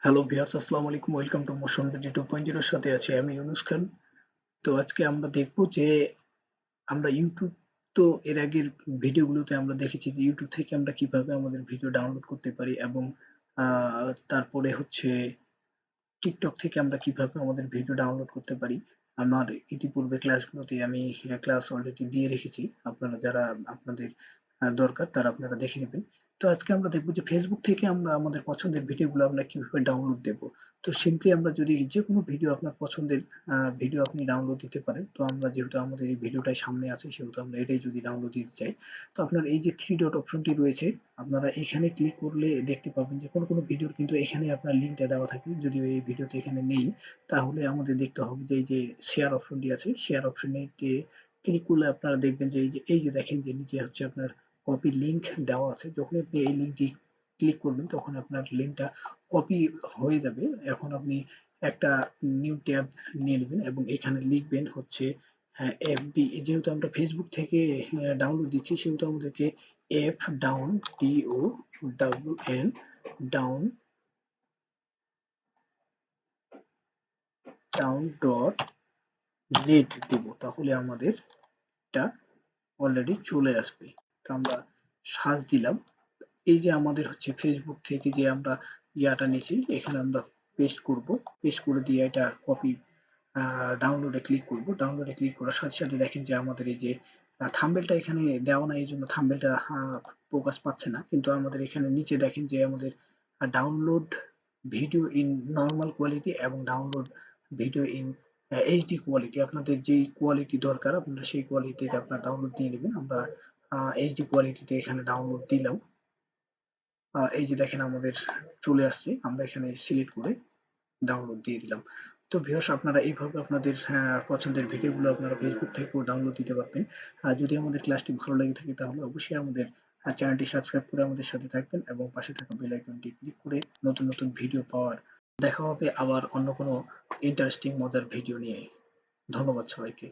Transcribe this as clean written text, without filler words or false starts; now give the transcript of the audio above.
Hello viewers, আসসালামু আলাইকুম। Welcome to motion BD 2.0 এর সাথে আছি আমি ইউনুস খান। তো আজকে আমরা দেখব যে আমরা YouTube, তো এর আগের ভিডিওগুলোতে আমরা দেখেছি যে YouTube থেকে আমরা কিভাবে আমাদের ভিডিও ডাউনলোড করতে পারি এবং তারপরে হচ্ছে TikTok থেকে আমরা কিভাবে আমাদের ভিডিও ডাউনলোড করতে পারি। আমার ইতিপূর্বে ক্লাসগুলোতে আমি ক্লাস অলরেডি দিয়ে রেখেছি। আপনারা যারা আপনাদের দরকার তারা আপনারা দেখে নেবেন। তো আজকে আমরা দেখব যে Facebook থেকে আমরা আমাদের পছন্দের ভিডিওগুলো আমরা কিভাবে ডাউনলোড দেব। তো সিম্পলি আমরা যদি যেকোনো ভিডিও আপনার পছন্দের ভিডিও আপনি ডাউনলোড দিতে পারেন। তো আমরা যেহেতু আমাদের এই ভিডিওটাই সামনে আছে সেহেতু আমরা এটাই যদি ডাউনলোড দিতে চাই। তো আপনার এই যে 3 ডট অপশনটি রয়েছে, আপনারা এখানে ক্লিক করলে দেখতে পাবেন যে কোনো ভিডিওর কিন্তু এখানে আপনার লিঙ্কটা দেওয়া থাকে। যদিও এই ভিডিওতে এখানে নেই, তাহলে আমাদের দেখতে হবে যে এই যে শেয়ার অপশনটি আছে, শেয়ার অপশনে ক্লিক করলে আপনারা দেখবেন যে এই যে দেখেন যে নিচে হচ্ছে আপনার কপি লিঙ্ক দেওয়া আছে। যখন আপনি এই লিঙ্কটি ক্লিক করবেন তখন আপনার লিঙ্কটা কপি হয়ে যাবে। এখন আপনি একটা নিউ ট্যাব নিয়ে নেবেন এবং এখানে লিখবেন হচ্ছে এফবি। যেহেতু আমরা ফেসবুক থেকে ডাউনলোড দিচ্ছি সেহেতু আমাদেরকে F down, DOWN down dot net দিব, তাহলে আমাদের এটা অলরেডি চলে আসবে। তো আমরা সার্চ দিলাম। এই যে আমাদের হচ্ছে ফেসবুক থেকে যে আমরা ইয়াটা নিয়েছি এখানে আমরা পেস্ট করব। পেস্ট করে দিয়ে এটা কপি, ডাউনলোডে ক্লিক করব। ডাউনলোডে ক্লিক করার সাথে সাথে দেখেন যে আমাদের এই যে থাম্বনেলটা এখানে দেওয়া নাই, এই জন্য থাম্বনেলটা ফোকাস পাচ্ছে না। কিন্তু আমাদের এখানে নিচে দেখেন যে আমাদের download video in normal quality এবং download video in HD quality. আপনাদের যেই কোয়ালিটি দরকার আপনারা সেই কোয়ালিটিতে আপনারা ডাউনলোড দিয়ে নেবেন। আমরা এইচডি কোয়ালিটিতে এখানে ডাউনলোড দিলাম। এই যে দেখেন আমাদের চলে আসছে, আমরা এখানে সিলেক্ট করে ডাউনলোড দিয়ে দিলাম। তো ভিউয়ার্স, আপনারা এইভাবে আপনাদের পছন্দের ভিডিওগুলো আপনারা ফেসবুক থেকেও ডাউনলোড দিতে পারবেন। যদি আমাদের ক্লাসটি ভালো লেগে থাকে তাহলে অবশ্যই আমাদের চ্যানেলটি সাবস্ক্রাইব করে আমাদের সাথে থাকবেন এবং পাশে থাকা বেল আইকনটি ক্লিক করে নতুন নতুন ভিডিও পাওয়ার। দেখা হবে আবার অন্য কোনো ইন্টারেস্টিং মজার ভিডিও নিয়ে। ধন্যবাদ সবাইকে।